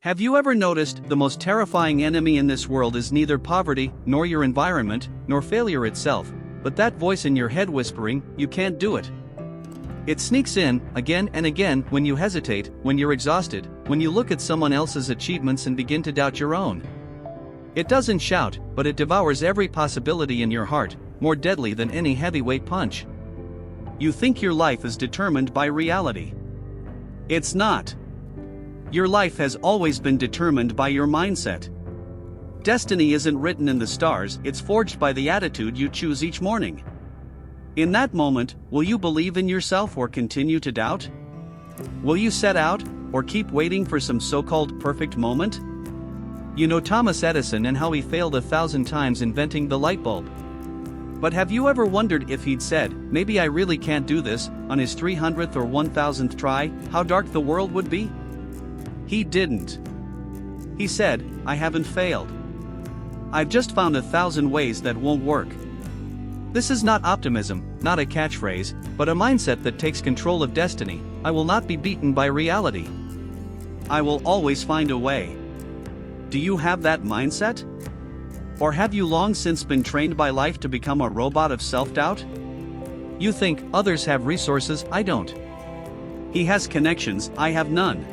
Have you ever noticed the most terrifying enemy in this world is neither poverty, nor your environment, nor failure itself, but that voice in your head whispering, "You can't do it." It sneaks in, again and again, when you hesitate, when you're exhausted, when you look at someone else's achievements and begin to doubt your own. It doesn't shout, but it devours every possibility in your heart, more deadly than any heavyweight punch. You think your life is determined by reality. It's not. Your life has always been determined by your mindset. Destiny isn't written in the stars, it's forged by the attitude you choose each morning. In that moment, will you believe in yourself or continue to doubt? Will you set out, or keep waiting for some so-called perfect moment? You know Thomas Edison and how he failed 1,000 times inventing the light bulb. But have you ever wondered if he'd said, "Maybe I really can't do this," on his 300th or 1,000th try, how dark the world would be? He didn't. He said, "I haven't failed. I've just found 1,000 ways that won't work." This is not optimism, not a catchphrase, but a mindset that takes control of destiny. I will not be beaten by reality. I will always find a way. Do you have that mindset? Or have you long since been trained by life to become a robot of self-doubt? You think, others have resources, I don't. He has connections, I have none.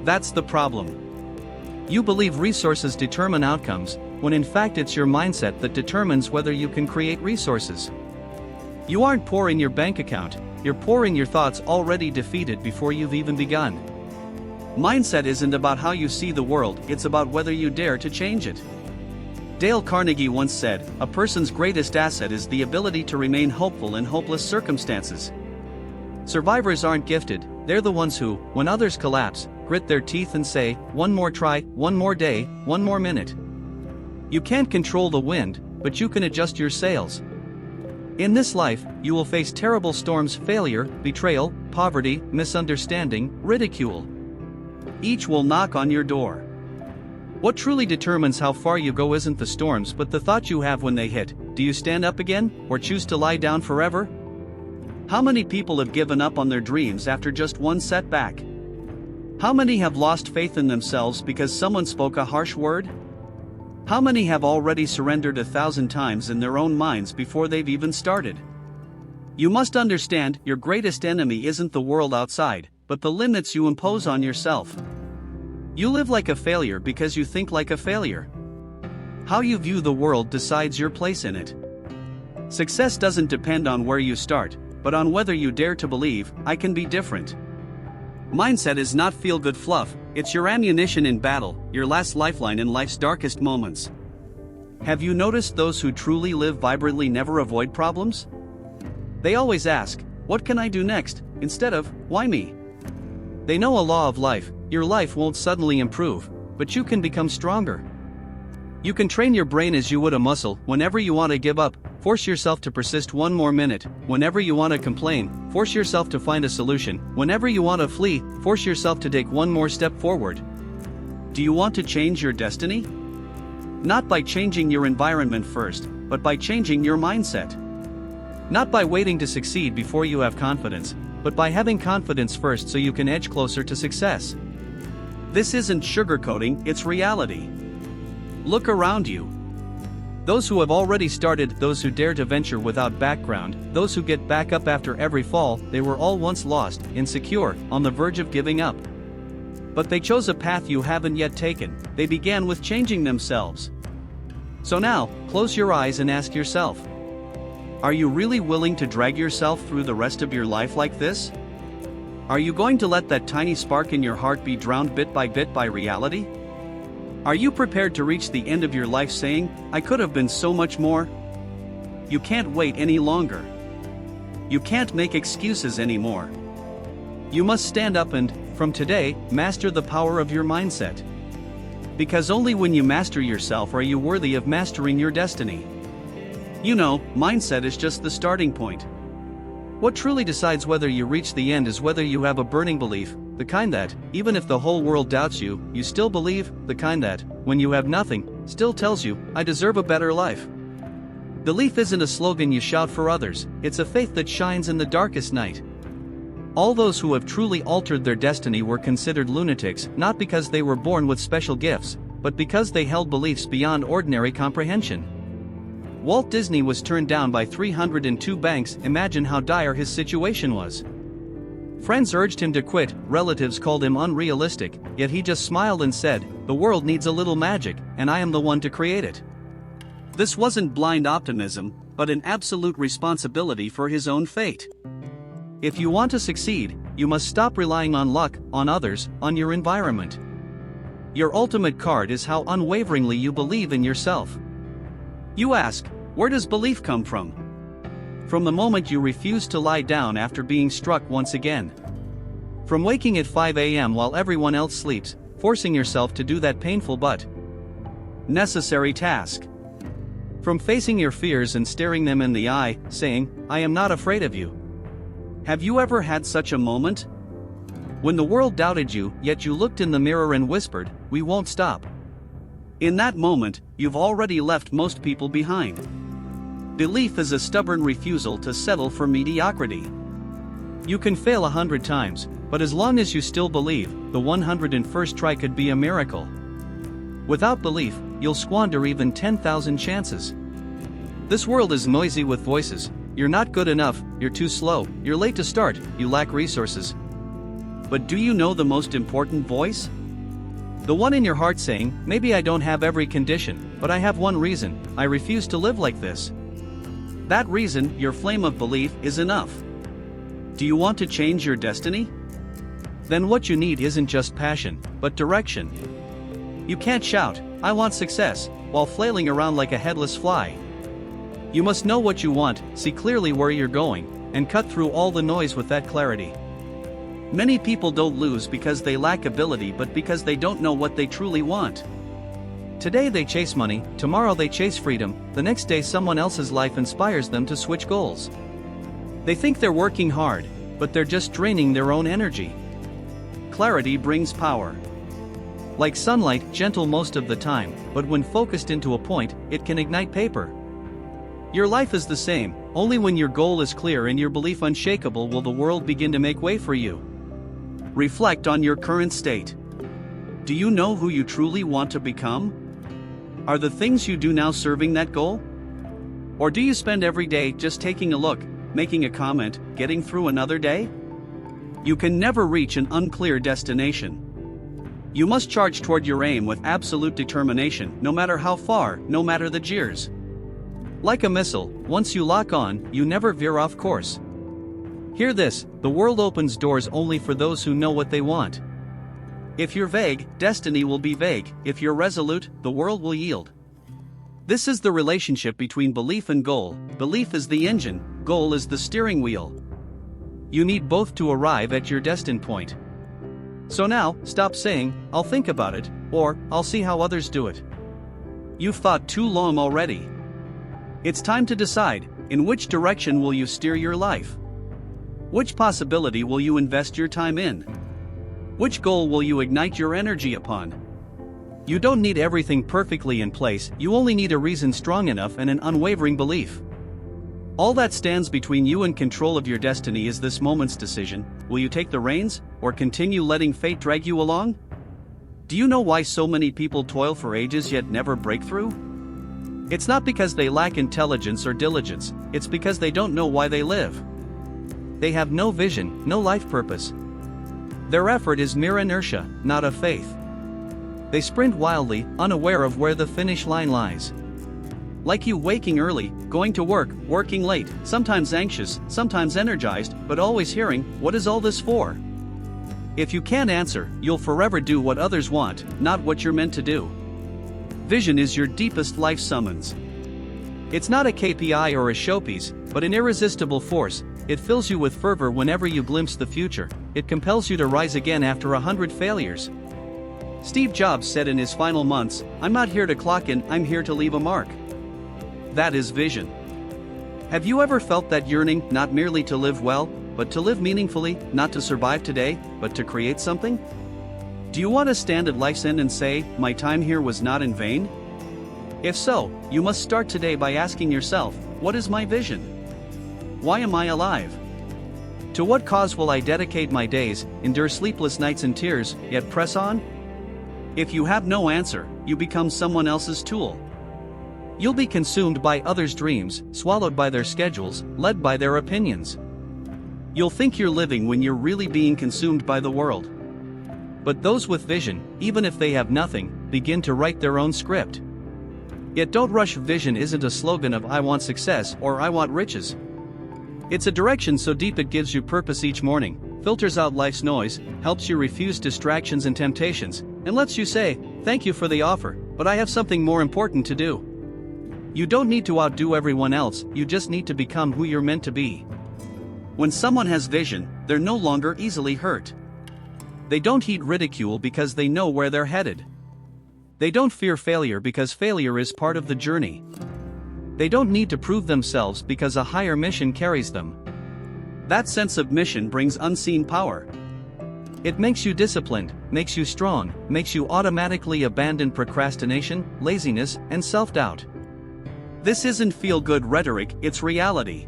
That's the problem. You believe resources determine outcomes, when in fact it's your mindset that determines whether you can create resources. You aren't poor in your bank account, you're poor in your thoughts already defeated before you've even begun. Mindset isn't about how you see the world, it's about whether you dare to change it. Dale Carnegie once said, "A person's greatest asset is the ability to remain hopeful in hopeless circumstances." Survivors aren't gifted, they're the ones who, when others collapse, grit their teeth and say, "One more try, one more day, one more minute." You can't control the wind, but you can adjust your sails. In this life, you will face terrible storms: failure, betrayal, poverty, misunderstanding, ridicule. Each will knock on your door. What truly determines how far you go isn't the storms but the thought you have when they hit. Do you stand up again, or choose to lie down forever? How many people have given up on their dreams after just one setback? How many have lost faith in themselves because someone spoke a harsh word? How many have already surrendered 1,000 times in their own minds before they've even started? You must understand, your greatest enemy isn't the world outside, but the limits you impose on yourself. You live like a failure because you think like a failure. How you view the world decides your place in it. Success doesn't depend on where you start, but on whether you dare to believe, "I can be different." Mindset is not feel-good fluff, it's your ammunition in battle, your last lifeline in life's darkest moments. Have you noticed those who truly live vibrantly never avoid problems? They always ask, "What can I do next?" instead of, "Why me?" They know a law of life: your life won't suddenly improve, but you can become stronger. You can train your brain as you would a muscle. Whenever you want to give up, force yourself to persist one more minute. Whenever you want to complain, force yourself to find a solution. Whenever you want to flee, force yourself to take one more step forward. Do you want to change your destiny? Not by changing your environment first, but by changing your mindset. Not by waiting to succeed before you have confidence, but by having confidence first so you can edge closer to success. This isn't sugarcoating, it's reality. Look around you. Those who have already started, those who dare to venture without background, those who get back up after every fall, they were all once lost, insecure, on the verge of giving up. But they chose a path you haven't yet taken. They began with changing themselves. So now, close your eyes and ask yourself, are you really willing to drag yourself through the rest of your life like this? Are you going to let that tiny spark in your heart be drowned bit by reality? Are you prepared to reach the end of your life saying, "I could have been so much more"? You can't wait any longer. You can't make excuses anymore. You must stand up and, from today, master the power of your mindset. Because only when you master yourself are you worthy of mastering your destiny. You know, mindset is just the starting point. What truly decides whether you reach the end is whether you have a burning belief, the kind that, even if the whole world doubts you, you still believe, the kind that, when you have nothing, still tells you, "I deserve a better life." Belief isn't a slogan you shout for others, it's a faith that shines in the darkest night. All those who have truly altered their destiny were considered lunatics, not because they were born with special gifts, but because they held beliefs beyond ordinary comprehension. Walt Disney was turned down by 302 banks. Imagine how dire his situation was. Friends urged him to quit, relatives called him unrealistic, yet he just smiled and said, "The world needs a little magic, and I am the one to create it." This wasn't blind optimism, but an absolute responsibility for his own fate. If you want to succeed, you must stop relying on luck, on others, on your environment. Your ultimate card is how unwaveringly you believe in yourself. You ask, where does belief come from? From the moment you refuse to lie down after being struck once again. From waking at 5 a.m. while everyone else sleeps, forcing yourself to do that painful but necessary task. From facing your fears and staring them in the eye, saying, "I am not afraid of you." Have you ever had such a moment? When the world doubted you, yet you looked in the mirror and whispered, "We won't stop." In that moment, you've already left most people behind. Belief is a stubborn refusal to settle for mediocrity. You can fail 100 times, but as long as you still believe, the 101st try could be a miracle. Without belief, you'll squander even 10,000 chances. This world is noisy with voices. You're not good enough, you're too slow, you're late to start, you lack resources. But do you know the most important voice? The one in your heart saying, "Maybe I don't have every condition, but I have one reason, I refuse to live like this." That reason, your flame of belief, is enough. Do you want to change your destiny? Then what you need isn't just passion, but direction. You can't shout, "I want success," while flailing around like a headless fly. You must know what you want, see clearly where you're going, and cut through all the noise with that clarity. Many people don't lose because they lack ability but because they don't know what they truly want. Today they chase money, tomorrow they chase freedom, the next day someone else's life inspires them to switch goals. They think they're working hard, but they're just draining their own energy. Clarity brings power. Like sunlight, gentle most of the time, but when focused into a point, it can ignite paper. Your life is the same, only when your goal is clear and your belief unshakable will the world begin to make way for you. Reflect on your current state. Do you know who you truly want to become? Are the things you do now serving that goal? Or do you spend every day just taking a look, making a comment, getting through another day? You can never reach an unclear destination. You must charge toward your aim with absolute determination, no matter how far, no matter the jeers. Like a missile, once you lock on, you never veer off course. Hear this, the world opens doors only for those who know what they want. If you're vague, destiny will be vague. If you're resolute, the world will yield. This is the relationship between belief and goal. Belief is the engine, goal is the steering wheel. You need both to arrive at your destined point. So now, stop saying, "I'll think about it," or "I'll see how others do it." You've thought too long already. It's time to decide, in which direction will you steer your life? Which possibility will you invest your time in? Which goal will you ignite your energy upon? You don't need everything perfectly in place, you only need a reason strong enough and an unwavering belief. All that stands between you and control of your destiny is this moment's decision. Will you take the reins, or continue letting fate drag you along? Do you know why so many people toil for ages yet never break through? It's not because they lack intelligence or diligence, it's because they don't know why they live. They have no vision, no life purpose. Their effort is mere inertia, not a faith. They sprint wildly, unaware of where the finish line lies. Like you, waking early, going to work, working late, sometimes anxious, sometimes energized, but always hearing, "What is all this for?" If you can't answer, you'll forever do what others want, not what you're meant to do. Vision is your deepest life summons. It's not a KPI or a showpiece, but an irresistible force. It fills you with fervor whenever you glimpse the future. It compels you to rise again after 100 failures. Steve Jobs said in his final months, "I'm not here to clock in, I'm here to leave a mark." That is vision. Have you ever felt that yearning, not merely to live well, but to live meaningfully, not to survive today, but to create something? Do you want to stand at life's end and say, "My time here was not in vain"? If so, you must start today by asking yourself, what is my vision? Why am I alive? To what cause will I dedicate my days, endure sleepless nights and tears, yet press on? If you have no answer, you become someone else's tool. You'll be consumed by others' dreams, swallowed by their schedules, led by their opinions. You'll think you're living when you're really being consumed by the world. But those with vision, even if they have nothing, begin to write their own script. Yet don't rush. Vision isn't a slogan of "I want success" or "I want riches." It's a direction so deep it gives you purpose each morning, filters out life's noise, helps you refuse distractions and temptations, and lets you say, "Thank you for the offer, but I have something more important to do." You don't need to outdo everyone else, you just need to become who you're meant to be. When someone has vision, they're no longer easily hurt. They don't heed ridicule because they know where they're headed. They don't fear failure because failure is part of the journey. They don't need to prove themselves because a higher mission carries them. That sense of mission brings unseen power. It makes you disciplined, makes you strong, makes you automatically abandon procrastination, laziness, and self-doubt. This isn't feel-good rhetoric, it's reality.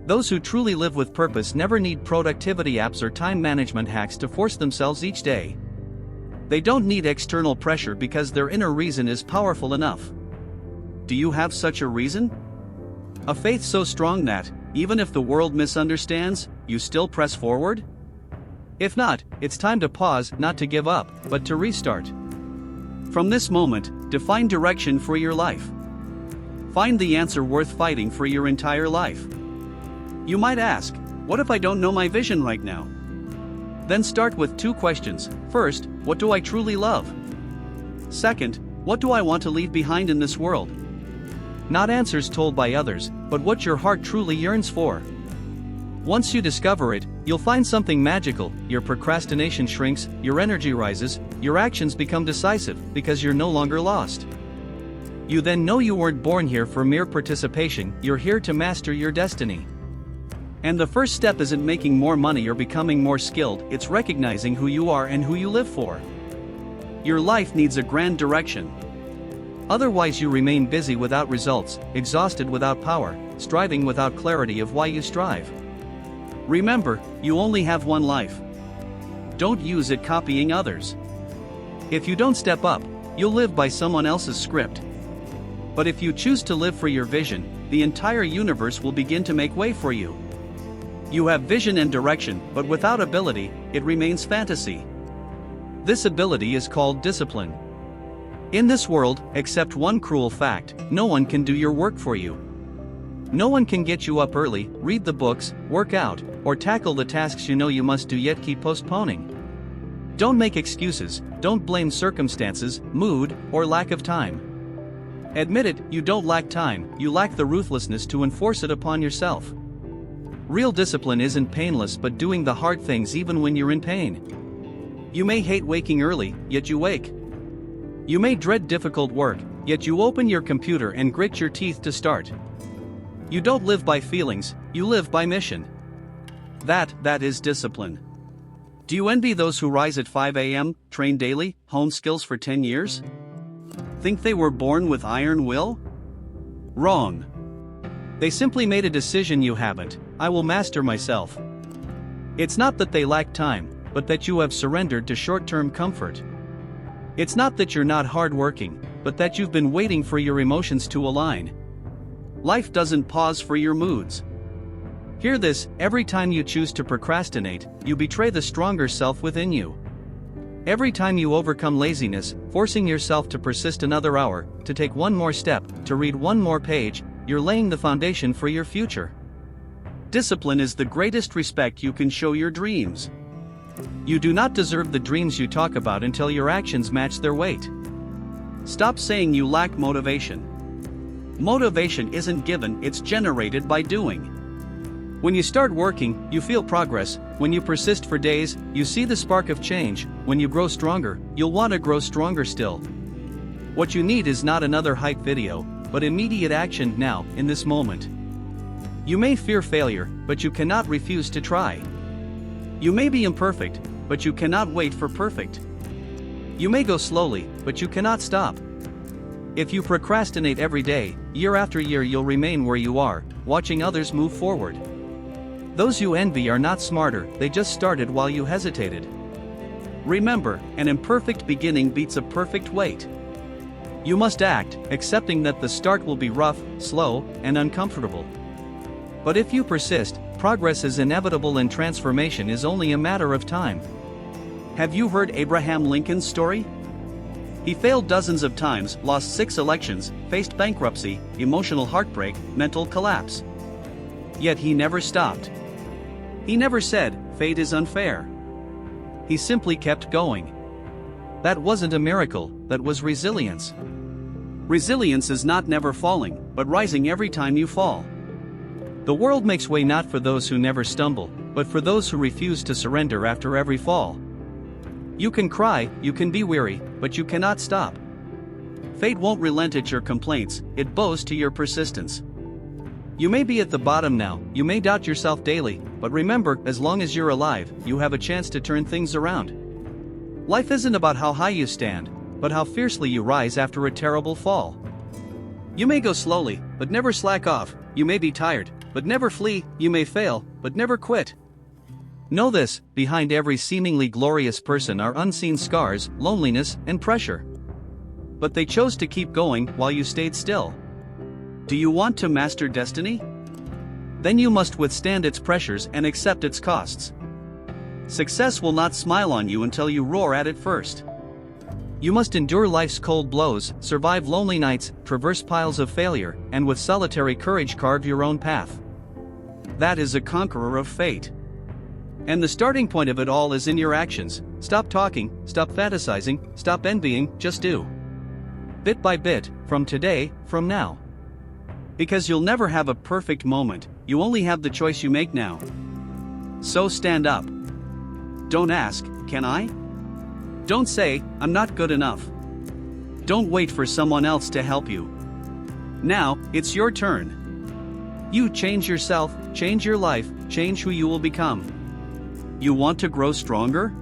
Those who truly live with purpose never need productivity apps or time management hacks to force themselves each day. They don't need external pressure because their inner reason is powerful enough. Do you have such a reason? A faith so strong that, even if the world misunderstands, you still press forward? If not, it's time to pause, not to give up, but to restart. From this moment, define direction for your life. Find the answer worth fighting for your entire life. You might ask, what if I don't know my vision right now? Then start with 2 questions. First, what do I truly love? Second, what do I want to leave behind in this world? Not answers told by others, but what your heart truly yearns for. Once you discover it, you'll find something magical. Your procrastination shrinks, your energy rises, your actions become decisive because you're no longer lost. You then know you weren't born here for mere participation, you're here to master your destiny. And the first step isn't making more money or becoming more skilled, it's recognizing who you are and who you live for. Your life needs a grand direction. Otherwise you remain busy without results, exhausted without power, striving without clarity of why you strive. Remember, you only have one life. Don't use it copying others. If you don't step up, you'll live by someone else's script. But if you choose to live for your vision, the entire universe will begin to make way for you. You have vision and direction, but without ability, it remains fantasy. This ability is called discipline. In this world, accept one cruel fact: no one can do your work for you. No one can get you up early, read the books, work out, or tackle the tasks you know you must do yet keep postponing. Don't make excuses, don't blame circumstances, mood, or lack of time. Admit it, you don't lack time, you lack the ruthlessness to enforce it upon yourself. Real discipline isn't painless but doing the hard things even when you're in pain. You may hate waking early, yet you wake. You may dread difficult work, yet you open your computer and grit your teeth to start. You don't live by feelings, you live by mission. That is discipline. Do you envy those who rise at 5 a.m., train daily, hone skills for 10 years? Think they were born with iron will? Wrong. They simply made a decision you haven't. I will master myself. It's not that they lack time, but that you have surrendered to short-term comfort. It's not that you're not hardworking, but that you've been waiting for your emotions to align. Life doesn't pause for your moods. Hear this: every time you choose to procrastinate, you betray the stronger self within you. Every time you overcome laziness, forcing yourself to persist another hour, to take one more step, to read one more page, you're laying the foundation for your future. Discipline is the greatest respect you can show your dreams. You do not deserve the dreams you talk about until your actions match their weight. Stop saying you lack motivation. Motivation isn't given, it's generated by doing. When you start working, you feel progress. When you persist for days, you see the spark of change. When you grow stronger, you'll want to grow stronger still. What you need is not another hype video, but immediate action now, in this moment. You may fear failure, but you cannot refuse to try. You may be imperfect, but you cannot wait for perfect. You may go slowly, but you cannot stop. If you procrastinate every day, year after year you'll remain where you are, watching others move forward. Those you envy are not smarter, they just started while you hesitated. Remember, an imperfect beginning beats a perfect wait. You must act, accepting that the start will be rough, slow, and uncomfortable. But if you persist, progress is inevitable and transformation is only a matter of time. Have you heard Abraham Lincoln's story? He failed dozens of times, lost 6 elections, faced bankruptcy, emotional heartbreak, mental collapse. Yet he never stopped. He never said, "Fate is unfair." He simply kept going. That wasn't a miracle, that was resilience. Resilience is not never falling, but rising every time you fall. The world makes way not for those who never stumble, but for those who refuse to surrender after every fall. You can cry, you can be weary, but you cannot stop. Fate won't relent at your complaints, it bows to your persistence. You may be at the bottom now, you may doubt yourself daily, but remember, as long as you're alive, you have a chance to turn things around. Life isn't about how high you stand, but how fiercely you rise after a terrible fall. You may go slowly, but never slack off, you may be tired, but never flee, you may fail, but never quit. Know this, behind every seemingly glorious person are unseen scars, loneliness, and pressure. But they chose to keep going while you stayed still. Do you want to master destiny? Then you must withstand its pressures and accept its costs. Success will not smile on you until you roar at it first. You must endure life's cold blows, survive lonely nights, traverse piles of failure, and with solitary courage carve your own path. That is a conqueror of fate. And the starting point of it all is in your actions. Stop talking, stop fantasizing, stop envying, just do. Bit by bit, from today, from now. Because you'll never have a perfect moment, you only have the choice you make now. So stand up. Don't ask, "Can I?" Don't say, "I'm not good enough." Don't wait for someone else to help you. Now, it's your turn. You change yourself, change your life, change who you will become. You want to grow stronger?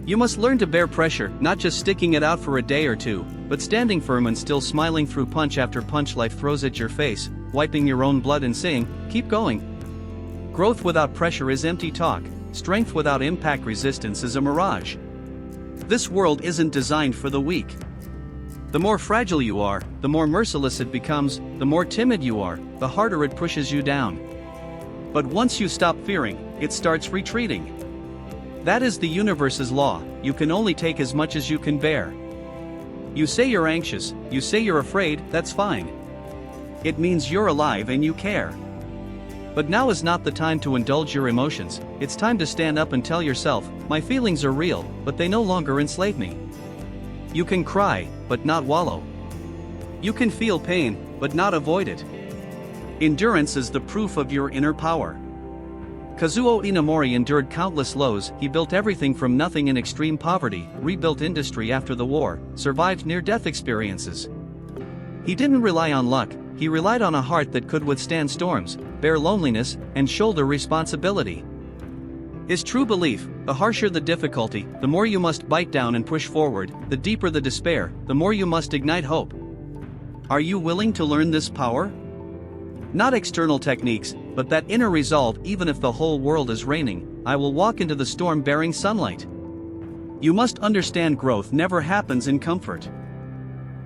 You must learn to bear pressure, not just sticking it out for a day or two, but standing firm and still smiling through punch after punch life throws at your face, wiping your own blood and saying, "Keep going." Growth without pressure is empty talk, strength without impact resistance is a mirage. This world isn't designed for the weak. The more fragile you are, the more merciless it becomes, the more timid you are, the harder it pushes you down. But once you stop fearing, it starts retreating. That is the universe's law, you can only take as much as you can bear. You say you're anxious, you say you're afraid, that's fine. It means you're alive and you care. But now is not the time to indulge your emotions, it's time to stand up and tell yourself, "My feelings are real, but they no longer enslave me." You can cry, but not wallow. You can feel pain, but not avoid it. Endurance is the proof of your inner power. Kazuo Inamori endured countless lows, he built everything from nothing in extreme poverty, rebuilt industry after the war, survived near-death experiences. He didn't rely on luck, he relied on a heart that could withstand storms, bear loneliness, and shoulder responsibility. His true belief, the harsher the difficulty, the more you must bite down and push forward, the deeper the despair, the more you must ignite hope. Are you willing to learn this power? Not external techniques, but that inner resolve. Even if the whole world is raining, I will walk into the storm bearing sunlight. You must understand growth never happens in comfort.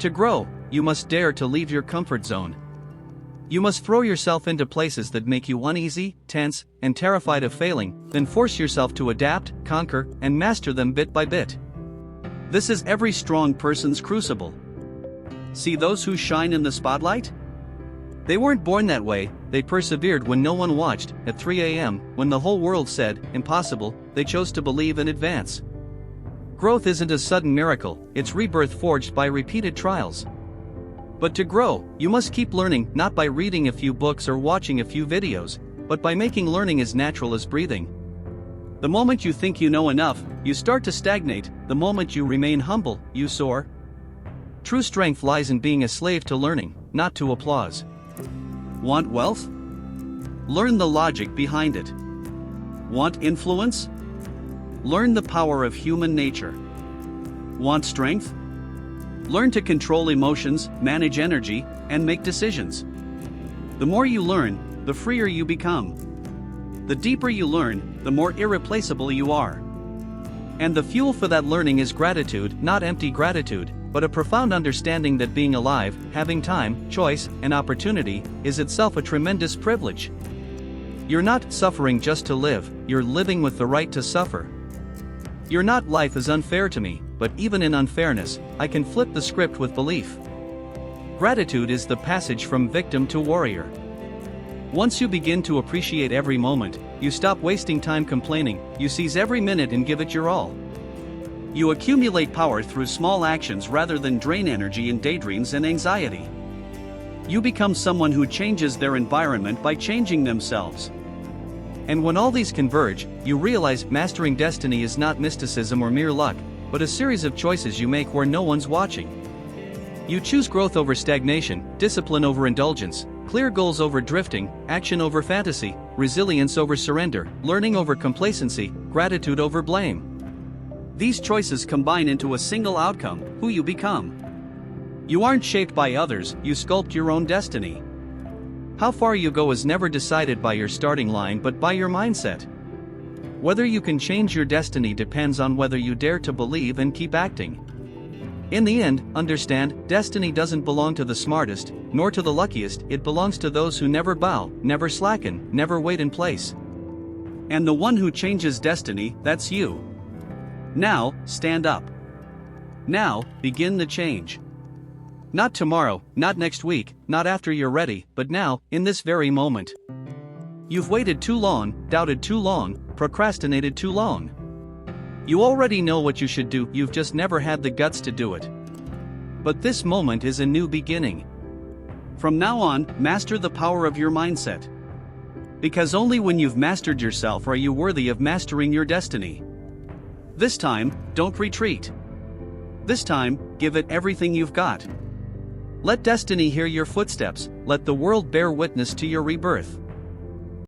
To grow, you must dare to leave your comfort zone. You must throw yourself into places that make you uneasy, tense, and terrified of failing, then force yourself to adapt, conquer, and master them bit by bit. This is every strong person's crucible. See those who shine in the spotlight? They weren't born that way, they persevered when no one watched. At 3 a.m., when the whole world said, "Impossible," they chose to believe and advance. Growth isn't a sudden miracle, it's rebirth forged by repeated trials. But to grow, you must keep learning, not by reading a few books or watching a few videos, but by making learning as natural as breathing. The moment you think you know enough, you start to stagnate. The moment you remain humble, you soar. True strength lies in being a slave to learning, not to applause. Want wealth? Learn the logic behind it. Want influence? Learn the power of human nature. Want strength? Learn to control emotions, manage energy, and make decisions. The more you learn, the freer you become. The deeper you learn, the more irreplaceable you are. And the fuel for that learning is gratitude, not empty gratitude, but a profound understanding that being alive, having time, choice, and opportunity, is itself a tremendous privilege. You're not suffering just to live, you're living with the right to suffer. You're not life is unfair to me, but even in unfairness, I can flip the script with belief. Gratitude is the passage from victim to warrior. Once you begin to appreciate every moment, you stop wasting time complaining, you seize every minute and give it your all. You accumulate power through small actions rather than drain energy in daydreams and anxiety. You become someone who changes their environment by changing themselves. And when all these converge, you realize mastering destiny is not mysticism or mere luck, but a series of choices you make where no one's watching. You choose growth over stagnation, discipline over indulgence, clear goals over drifting, action over fantasy, resilience over surrender, learning over complacency, gratitude over blame. These choices combine into a single outcome: who you become. You aren't shaped by others, you sculpt your own destiny. How far you go is never decided by your starting line but by your mindset. Whether you can change your destiny depends on whether you dare to believe and keep acting. In the end, understand, destiny doesn't belong to the smartest, nor to the luckiest, it belongs to those who never bow, never slacken, never wait in place. And the one who changes destiny, that's you. Now, stand up. Now, begin the change. Not tomorrow, not next week, not after you're ready, but now, in this very moment. You've waited too long, doubted too long, procrastinated too long. You already know what you should do, you've just never had the guts to do it. But this moment is a new beginning. From now on, master the power of your mindset. Because only when you've mastered yourself are you worthy of mastering your destiny. This time, don't retreat. This time, give it everything you've got. Let destiny hear your footsteps, let the world bear witness to your rebirth.